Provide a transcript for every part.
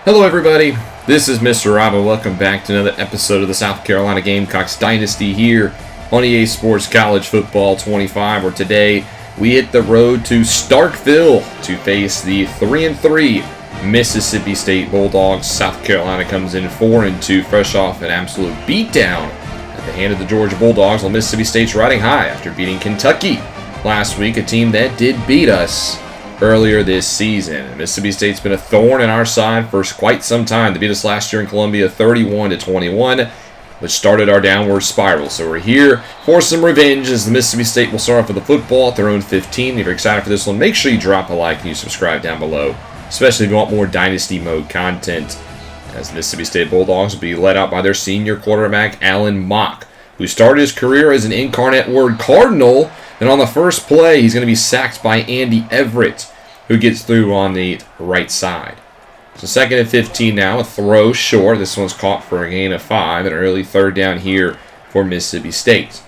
Hello everybody, this is Mr. Rob and welcome back to another episode of the South Carolina Gamecocks Dynasty here on EA Sports College Football 25, where today we hit the road to Starkville to face the 3-3 Mississippi State Bulldogs. South Carolina comes in 4-2, fresh off an absolute beatdown at the hand of the Georgia Bulldogs, while Mississippi State's riding high after beating Kentucky last week, a team that did beat us earlier this season. Mississippi State's been a thorn in our side for quite some time. They beat us last year in Columbia 31-21, which started our downward spiral. So we're here for some revenge as the Mississippi State will start off with the football at their own 15. If you're excited for this one, make sure you drop a like and you subscribe down below, especially if you want more Dynasty Mode content, as the Mississippi State Bulldogs will be led out by their senior quarterback, Allen Mock, who started his career as an incarnate word Cardinal. And on the first play, he's going to be sacked by Andy Everett, who gets through on the right side. So 2nd and 15 now, a throw short. This one's caught for a gain of 5, an early third down here for Mississippi State.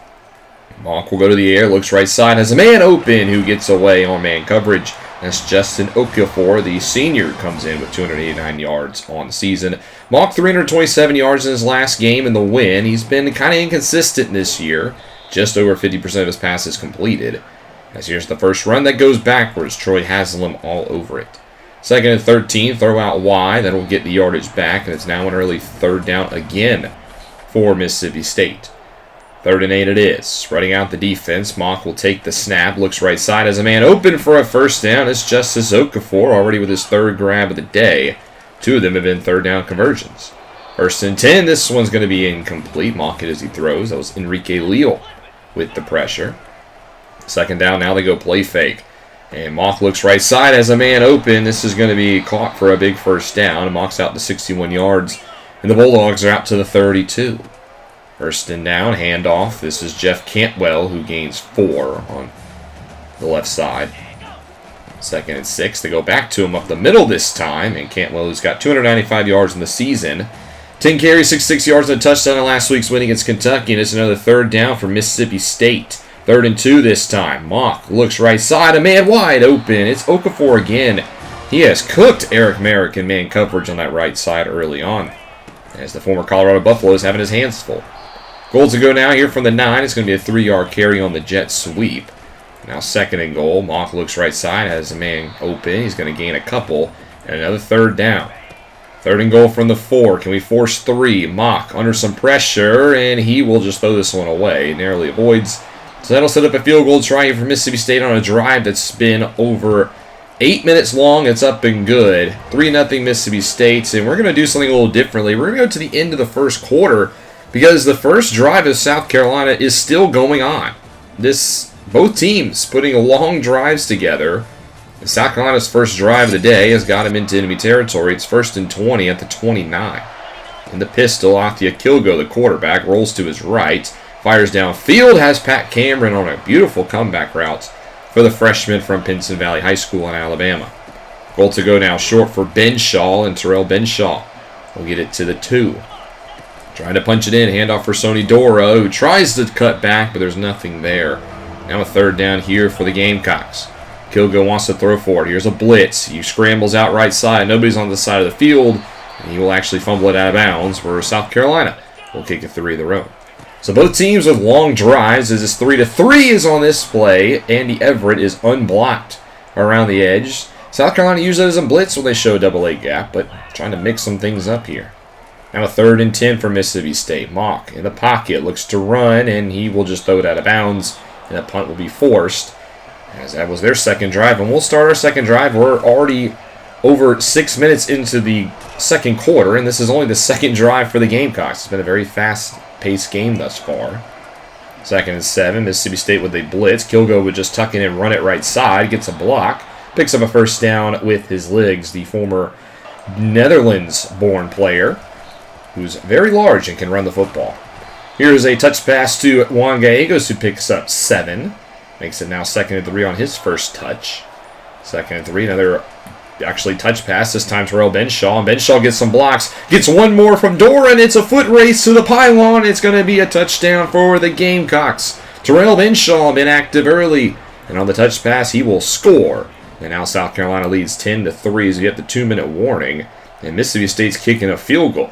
Mock will go to the air, looks right side, has a man open who gets away on man coverage. That's Justin Okafor, the senior, comes in with 289 yards on the season. Mock 327 yards in his last game in the win. He's been kind of inconsistent this year. Just over 50% of his passes completed. As here's the first run that goes backwards. Troy Haslam all over it. 2nd and 13, throw out wide. That'll get the yardage back, and it's now an early third down again for Mississippi State. 3rd and 8 it is. Spreading out the defense. Mock will take the snap. Looks right side as a man open for a first down. It's Justice Okafor already with his third grab of the day. 2 of them have been third down conversions. 1st and 10. This one's going to be incomplete. Mock it as he throws. That was Enrique Leal with the pressure. 2nd down, now they go play fake. And Mock looks right side as a man open. This is going to be caught for a big first down. Mock's out to 61 yards. And the Bulldogs are out to the 32. 1st and down, handoff. This is Jeff Cantwell who gains 4 on the left side. 2nd and 6. They go back to him up the middle this time. And Cantwell, who's got 295 yards in the season, 10 carries, 66 yards, and a touchdown in last week's win against Kentucky. And it's another third down for Mississippi State. 3rd and 2 this time. Mock looks right side. A man wide open. It's Okafor again. He has cooked Eric Merrick in man coverage on that right side early on, as the former Colorado Buffalo is having his hands full. Goal to go now here from the 9. It's going to be a 3-yard carry on the jet sweep. Now 2nd and goal. Mock looks right side. Has a man open. He's going to gain a couple. And another third down. 3rd and goal from the 4. Can we force 3? Mock under some pressure, and he will just throw this one away. Narrowly avoids. So that'll set up a field goal try here for Mississippi State on a drive that's been over 8 minutes long. It's up and good. 3-0 Mississippi State. And we're going to do something a little differently. We're going to go to the end of the first quarter because the first drive of South Carolina is still going on. Both teams putting long drives together. South Carolina's first drive of the day has got him into enemy territory. It's 1st and 20 at the 29. In the pistol, Athia Kilgo, the quarterback, rolls to his right, fires downfield, has Pat Cameron on a beautiful comeback route for the freshman from Pinson Valley High School in Alabama. Goal to go now short for Benshaw, and Terrell Benshaw will get it to the 2. Trying to punch it in, handoff for Sonny Dora, who tries to cut back, but there's nothing there. Now a third down here for the Gamecocks. Kilgo wants to throw for it. Here's a blitz. He scrambles out right side. Nobody's on the side of the field. And he will actually fumble it out of bounds where South Carolina will kick a 3 of their own. So both teams with long drives as this 3-3 is on this play. Andy Everett is unblocked around the edge. South Carolina usually doesn't blitz when they show a double-A gap, but trying to mix some things up here. Now a 3rd and 10 for Mississippi State. Mock in the pocket. Looks to run, and he will just throw it out of bounds. And a punt will be forced, as that was their second drive. And we'll start our second drive. We're already over 6 minutes into the second quarter, and this is only the second drive for the Gamecocks. It's been a very fast-paced game thus far. 2nd and 7, Mississippi State with a blitz. Kilgo would just tuck in and run it right side, gets a block, picks up a first down with his legs, the former Netherlands-born player, who's very large and can run the football. Here's a touch pass to Juan Gallegos, who picks up 7. Makes it now 2nd and 3 on his first touch. 2nd and 3, another actually touch pass, this time Terrell Benshaw. And Benshaw gets some blocks, gets one more from Dora, and it's a foot race to the pylon. It's going to be a touchdown for the Gamecocks. Terrell Benshaw been active early, and on the touch pass, he will score. And now South Carolina leads 10-3 as we get the 2-minute warning. And Mississippi State's kicking a field goal.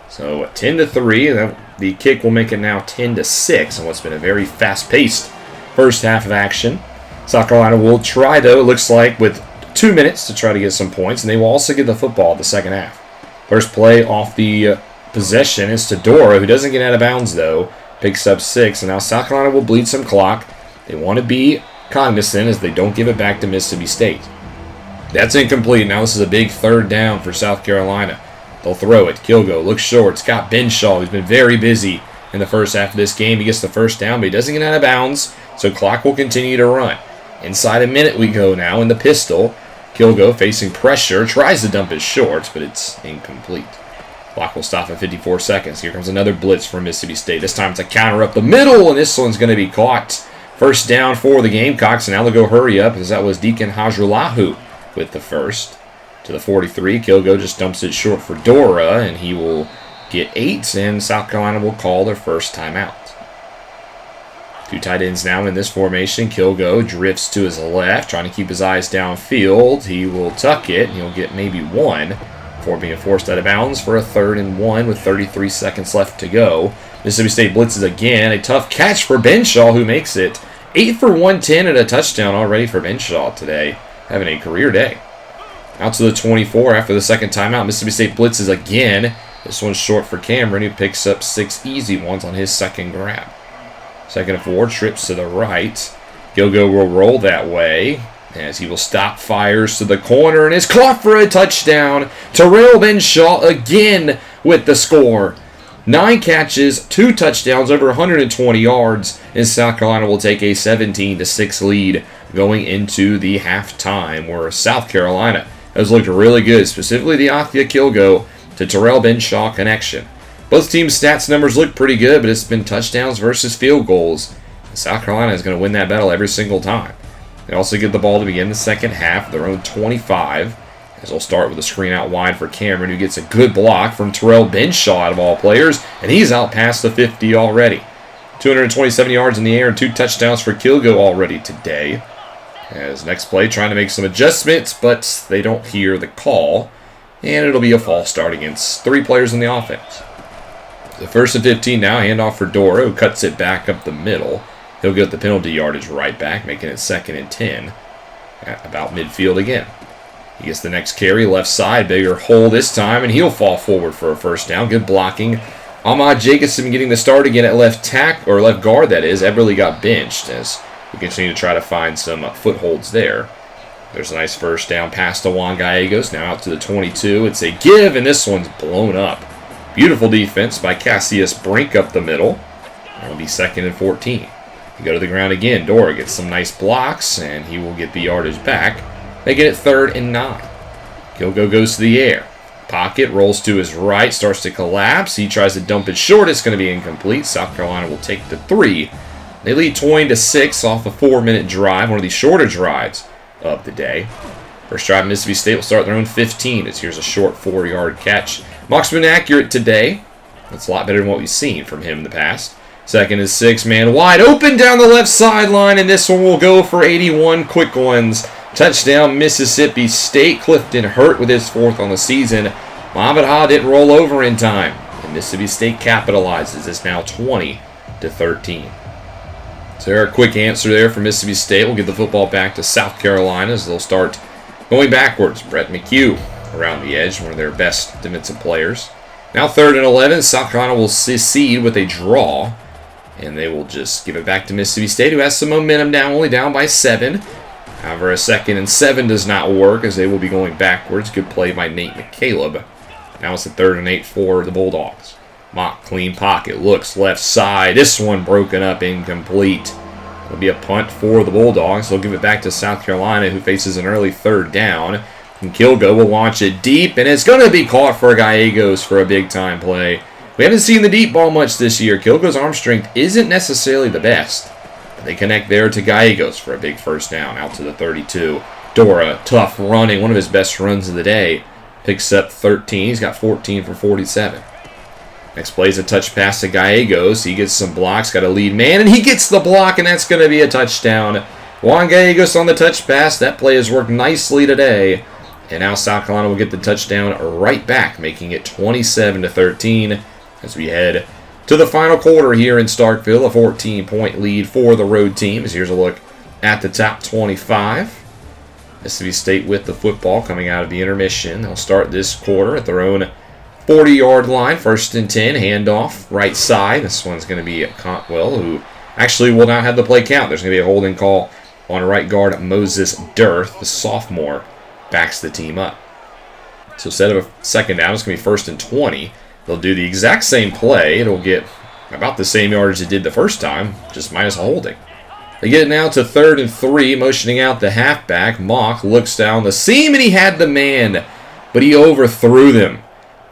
So 10-3. The kick will make it now 10-6 on what's been a very fast-paced first half of action. South Carolina will try, though, it looks like, with 2 minutes to try to get some points. And they will also get the football the second half. First play off the possession is to Dora, who doesn't get out of bounds, though. Picks up 6. And now South Carolina will bleed some clock. They want to be cognizant as they don't give it back to Mississippi State. That's incomplete. Now this is a big third down for South Carolina. They'll throw it. Kilgo looks short. Scott Benshaw, who's been very busy in the first half of this game. He gets the first down, but he doesn't get out of bounds, so clock will continue to run. Inside a minute we go now in the pistol. Kilgo facing pressure, tries to dump it short, but it's incomplete. Clock will stop at 54 seconds. Here comes another blitz from Mississippi State. This time it's a counter up the middle, and this one's going to be caught. First down for the Gamecocks, and now they'll go hurry up, as that was Deacon Hajrulahu with the first. To the 43, Kilgo just dumps it short for Dora, and he will get 8, and South Carolina will call their first timeout. 2 tight ends now in this formation. Kilgo drifts to his left, trying to keep his eyes downfield. He will tuck it, and he'll get maybe 1 before being forced out of bounds for a 3rd and 1 with 33 seconds left to go. Mississippi State blitzes again. A tough catch for Benshaw, who makes it 8 for 110 and a touchdown already for Benshaw today. Having a career day. Out to the 24 after the second timeout. Mississippi State blitzes again. This one's short for Cameron, who picks up 6 easy ones on his second grab. 2nd and 4, trips to the right. Kilgo will roll that way as he will stop, fires to the corner, and is caught for a touchdown. Terrell Benshaw again with the score. 9 catches, 2 touchdowns, over 120 yards, and South Carolina will take a 17-6 lead going into the halftime, where South Carolina has looked really good, specifically the Athia Kilgo to Terrell Benshaw connection. Both teams' stats numbers look pretty good, but it's been touchdowns versus field goals. South Carolina is going to win that battle every single time. They also get the ball to begin the second half, their own 25, as they'll start with a screen out wide for Cameron, who gets a good block from Terrell Benshaw out of all players, and he's out past the 50 already. 227 yards in the air and 2 touchdowns for Kilgo already today. As next play, trying to make some adjustments, but they don't hear the call, and it'll be a false start against 3 players in the offense. The 1st and 15 now, handoff for Dora, who cuts it back up the middle. He'll get the penalty yardage right back, making it 2nd and 10 at about midfield again. He gets the next carry, left side, bigger hole this time, and he'll fall forward for a first down. Good blocking. Ahmad Jacobson getting the start again at left guard, that is. Eberly got benched as we continue to try to find some footholds there. There's a nice first down pass to Juan Gallegos, now out to the 22. It's a give, and this one's blown up. Beautiful defense by Cassius Brink up the middle. It'll be 2nd and 14. You go to the ground again. Dora gets some nice blocks, and he will get the yardage back. They get it 3rd and 9. Kilgo goes to the air. Pocket rolls to his right, starts to collapse. He tries to dump it short. It's going to be incomplete. South Carolina will take the 3. They lead 20-6 off a 4-minute drive, one of the shorter drives of the day. First drive, Mississippi State will start their own 15. As here's a short 4-yard catch. Mock's been accurate today. That's a lot better than what we've seen from him in the past. 2nd and 6, man wide open down the left sideline, and this one will go for 81 quick ones. Touchdown, Mississippi State. Clifton Hurt with his 4th on the season. Muhammad Ha didn't roll over in time, and Mississippi State capitalizes. It's now 20-13. So there, a quick answer there for Mississippi State. We'll give the football back to South Carolina as they'll start going backwards. Brett McHugh around the edge, one of their best defensive players. Now 3rd and 11. South Carolina will secede with a draw, and they will just give it back to Mississippi State, who has some momentum now, only down by 7. However, a 2nd and 7 does not work as they will be going backwards. Good play by Nate McCaleb. Now it's a 3rd and 8 for the Bulldogs. Mock, clean pocket, looks left side. This one broken up, incomplete. It'll be a punt for the Bulldogs. They'll give it back to South Carolina, who faces an early 3rd down. And Kilgo will launch it deep, and it's going to be caught for Gallegos for a big-time play. We haven't seen the deep ball much this year. Kilgo's arm strength isn't necessarily the best. But they connect there to Gallegos for a big first down, out to the 32. Dora, tough running, one of his best runs of the day. Picks up 13. He's got 14 for 47. Next play is a touch pass to Gallegos. He gets some blocks, got a lead man, and he gets the block, and that's going to be a touchdown. Juan Gallegos on the touch pass. That play has worked nicely today. And now South Carolina will get the touchdown right back, making it 27-13 as we head to the final quarter here in Starkville. A 14-point lead for the road teams. Here's a look at the top 25. Mississippi State with the football coming out of the intermission. They'll start this quarter at their own 40-yard line. 1st and 10, handoff, right side. This one's going to be Cantwell, who actually will not have the play count. There's going to be a holding call on right guard Moses Dirth, the sophomore, backs the team up. So instead of a second down, it's going to be 1st and 20. They'll do the exact same play. It'll get about the same yardage it did the first time, just minus a holding. They get it now to 3rd and 3, motioning out the halfback. Mock looks down the seam, and he had the man, but he overthrew them.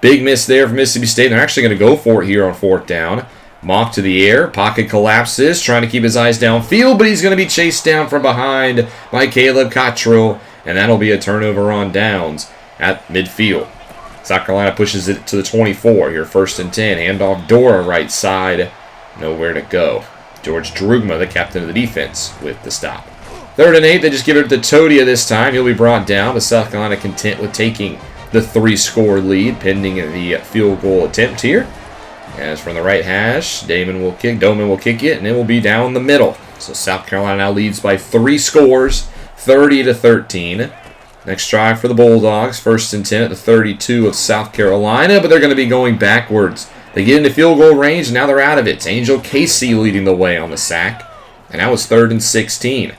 Big miss there for Mississippi State. They're actually going to go for it here on 4th down. Mock to the air. Pocket collapses, trying to keep his eyes downfield, but he's going to be chased down from behind by Caleb Cottrell, and that'll be a turnover on downs at midfield. South Carolina pushes it to the 24 here, 1st and 10. Handoff Dora right side. Nowhere to go. George Drugma, the captain of the defense, with the stop. 3rd and 8, they just give it to Todia this time. He'll be brought down, but South Carolina content with taking the 3-score lead, pending the field goal attempt here. As from the right hash, Doman will kick it, and it will be down the middle. So South Carolina now leads by 3 scores, 30-13. Next drive for the Bulldogs, 1st and 10 at the 32 of South Carolina, but they're going to be going backwards. They get into field goal range, and now they're out of it. It's Angel Casey leading the way on the sack, and now it's 3rd and 16.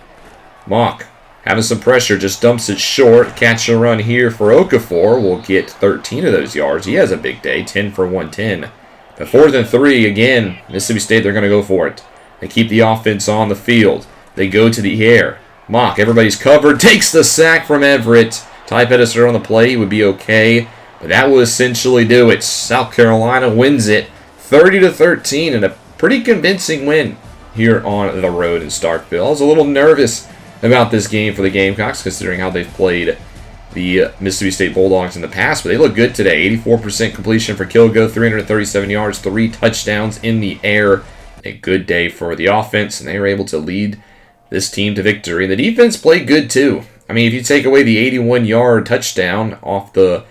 Mock, having some pressure, just dumps it short. Catch and run here for Okafor will get 13 of those yards. He has a big day, 10 for 110. But 4th and 3, again, Mississippi State, they're going to go for it. They keep the offense on the field. They go to the air. Mock, everybody's covered, takes the sack from Everett. Ty Pettiser on the play, he would be okay. But that will essentially do it. South Carolina wins it 30-13 and a pretty convincing win here on the road in Starkville. I was a little nervous about this game for the Gamecocks, considering how they've played the Mississippi State Bulldogs in the past, but they look good today. 84% completion for Kilgo, 337 yards, 3 touchdowns in the air. A good day for the offense, and they were able to lead this team to victory. The defense played good too. I mean, if you take away the 81-yard touchdown off the,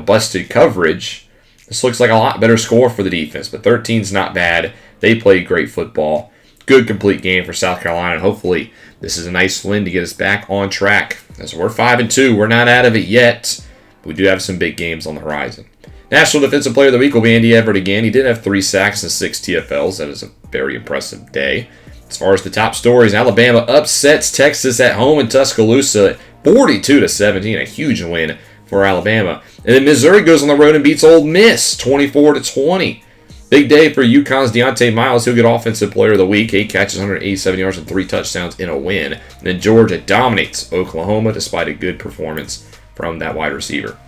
busted coverage, this looks like a lot better score for the defense, but 13's not bad. They played great football. Good complete game for South Carolina, and hopefully this is a nice win to get us back on track. As we're 5-2, we're not out of it yet, but we do have some big games on the horizon. National Defensive Player of the Week will be Andy Everett again. He did have 3 sacks and 6 TFLs. That is a very impressive day. As far as the top stories, Alabama upsets Texas at home in Tuscaloosa, 42-17, a huge win for Alabama. And then Missouri goes on the road and beats Ole Miss, 24-20. Big day for UConn's Deontay Miles. He'll get Offensive Player of the Week. 8 catches, 187 yards, and 3 touchdowns in a win. And then Georgia dominates Oklahoma despite a good performance from that wide receiver.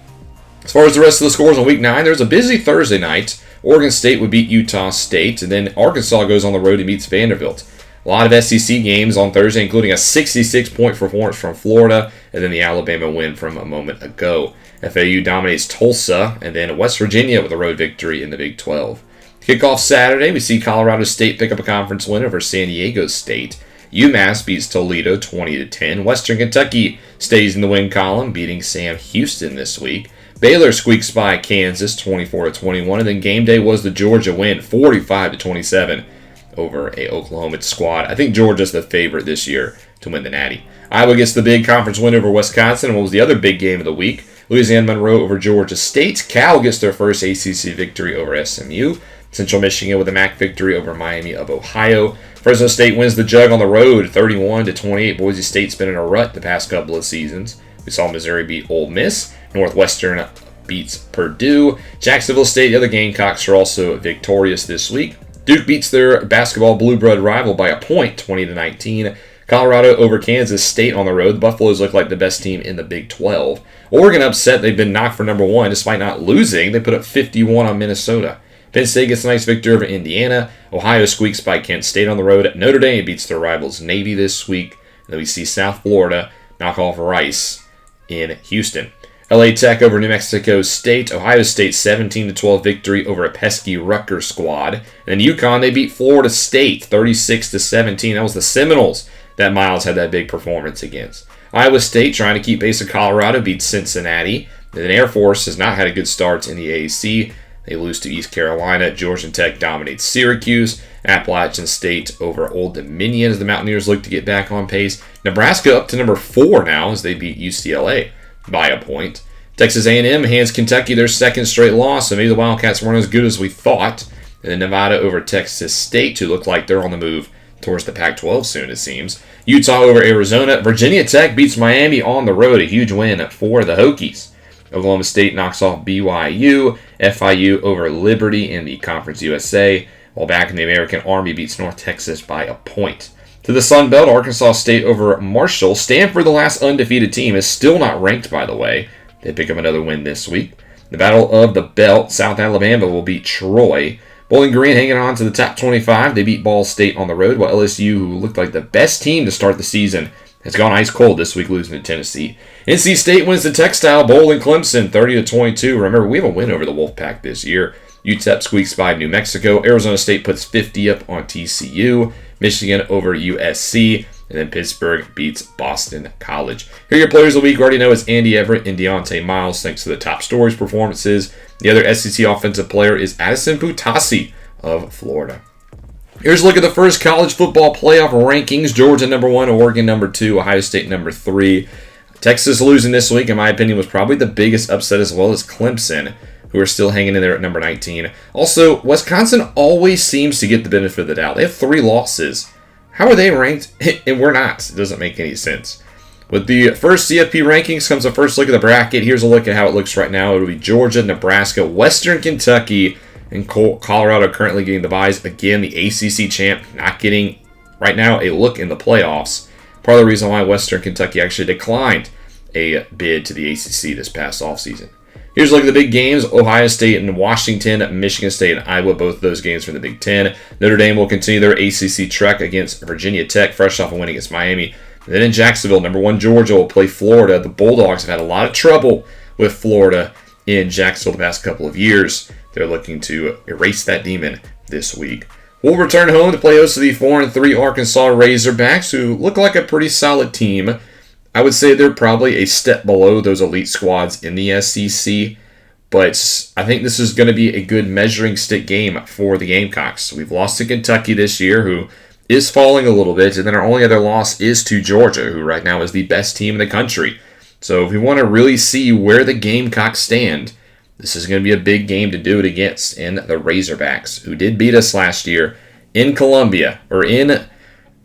As far as the rest of the scores on Week 9, there's a busy Thursday night. Oregon State would beat Utah State, and then Arkansas goes on the road and beats Vanderbilt. A lot of SEC games on Thursday, including a 66-point performance from Florida, and then the Alabama win from a moment ago. FAU dominates Tulsa, and then West Virginia with a road victory in the Big 12. Kickoff Saturday, we see Colorado State pick up a conference win over San Diego State. UMass beats Toledo 20-10. Western Kentucky stays in the win column, beating Sam Houston this week. Baylor squeaks by Kansas 24-21, and then game day was the Georgia win 45-27 over a Oklahoma squad. I think Georgia's the favorite this year to win the Natty. Iowa gets the big conference win over Wisconsin, and what was the other big game of the week? Louisiana Monroe over Georgia State. Cal gets their first ACC victory over SMU. Central Michigan with a MAC victory over Miami of Ohio. Fresno State wins the Jug on the road, 31-28. Boise State's been in a rut the past couple of seasons. We saw Missouri beat Ole Miss. Northwestern beats Purdue. Jacksonville State, the other Gamecocks, are also victorious this week. Duke beats their basketball blue blood rival by a point, 20-19. Colorado over Kansas State on the road. The Buffaloes look like the best team in the Big 12. Oregon upset. They've been knocked for number 1 despite not losing. They put up 51 on Minnesota. Penn State gets a nice victory over Indiana. Ohio squeaks by Kent State on the road. Notre Dame beats their rivals Navy this week. And then we see South Florida knock off Rice in Houston. LA Tech over New Mexico State. Ohio State 17-12 victory over a pesky Rutgers squad. And then UConn, they beat Florida State 36-17. That was the Seminoles that Miles had that big performance against. Iowa State, trying to keep pace with Colorado, beats Cincinnati. Then Air Force has not had a good start in the AAC. They lose to East Carolina. Georgia Tech dominates Syracuse. Appalachian State over Old Dominion as the Mountaineers look to get back on pace. Nebraska up to number 4 now as they beat UCLA by a point. Texas A&M hands Kentucky their second straight loss, so maybe the Wildcats weren't as good as we thought. And then Nevada over Texas State, who look like they're on the move towards the Pac-12 soon, it seems. Utah over Arizona. Virginia Tech beats Miami on the road, a huge win for the Hokies. Oklahoma State knocks off BYU. FIU over Liberty in the Conference USA. While back in the American Army beats North Texas by a point. To the Sun Belt, Arkansas State over Marshall. Stanford, the last undefeated team, is still not ranked, by the way. They pick up another win this week. The Battle of the Belt, South Alabama will beat Troy. Bowling Green hanging on to the top 25. They beat Ball State on the road, while LSU, who looked like the best team to start the season, has gone ice cold this week, losing to Tennessee. NC State wins the Textile Bowl in Clemson, 30-22. Remember, we have a win over the Wolfpack this year. UTEP squeaks by New Mexico. Arizona State puts 50 up on TCU. Michigan over USC. And then Pittsburgh beats Boston College. Here are your players of the week. You already know it's Andy Everett and Deontay Miles, thanks to the top stories performances. The other SEC offensive player is Addison Putasi of Florida. Here's a look at the first college football playoff rankings. Georgia number 1, Oregon number 2, Ohio State number 3. Texas losing this week, in my opinion, was probably the biggest upset, as well as Clemson, who are still hanging in there at number 19. Also, Wisconsin always seems to get the benefit of the doubt. They have 3 losses. How are they ranked and we're not? It doesn't make any sense. With the first CFP rankings comes the first look at the bracket. Here's a look at how it looks right now. It'll be Georgia, Nebraska, Western Kentucky, and Colorado currently getting the byes. Again, the ACC champ not getting, right now, a look in the playoffs. Part of the reason why Western Kentucky actually declined a bid to the ACC this past offseason. Here's a look at the big games. Ohio State and Washington, Michigan State and Iowa, both of those games from the Big Ten. Notre Dame will continue their ACC trek against Virginia Tech, fresh off a win against Miami. And then in Jacksonville, number 1 Georgia will play Florida. The Bulldogs have had a lot of trouble with Florida in Jacksonville the past couple of years. They're looking to erase that demon this week. We'll return home to play host to the 4-3 Arkansas Razorbacks, who look like a pretty solid team. I would say they're probably a step below those elite squads in the SEC, but I think this is going to be a good measuring stick game for the Gamecocks. We've lost to Kentucky this year, who is falling a little bit, and then our only other loss is to Georgia, who right now is the best team in the country. So if we want to really see where the Gamecocks stand, this is going to be a big game to do it against in the Razorbacks, who did beat us last year in Columbia, or in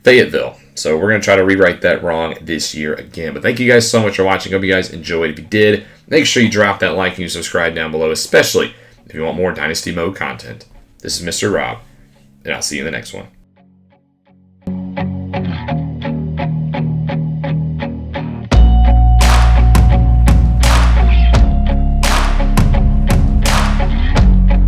Fayetteville. So we're going to try to rewrite that wrong this year again. But thank you guys so much for watching. Hope you guys enjoyed. If you did, make sure you drop that like and you subscribe down below, especially if you want more Dynasty Mode content. This is Mr. Rob, and I'll see you in the next one.